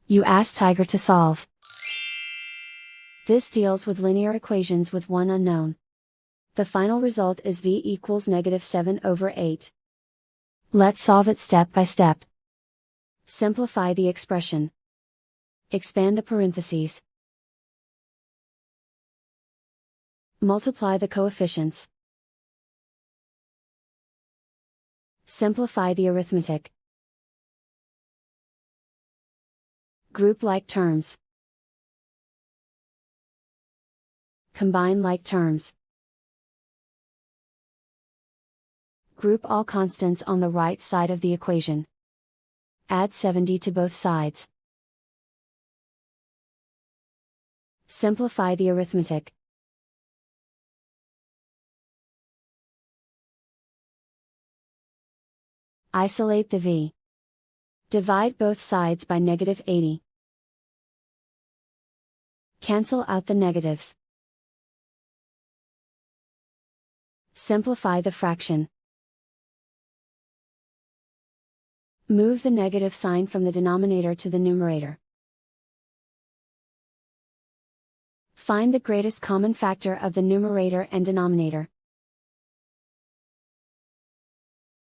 You ask Tiger to solve. This deals with linear equations with one unknown. The final result is v equals -7/8. Let's solve it step by step. Simplify the expression. Expand the parentheses. Multiply the coefficients. Simplify the arithmetic. Group like terms. Combine like terms. Group all constants on the right side of the equation. Add 70 to both sides. Simplify the arithmetic. Isolate the v. Divide both sides by -80. Cancel out the negatives. Simplify the fraction. Move the negative sign from the denominator to the numerator. Find the greatest common factor of the numerator and denominator.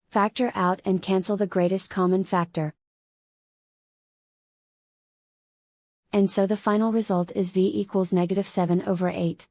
Factor out and cancel the greatest common factor. And so the final result is v equals -7/8.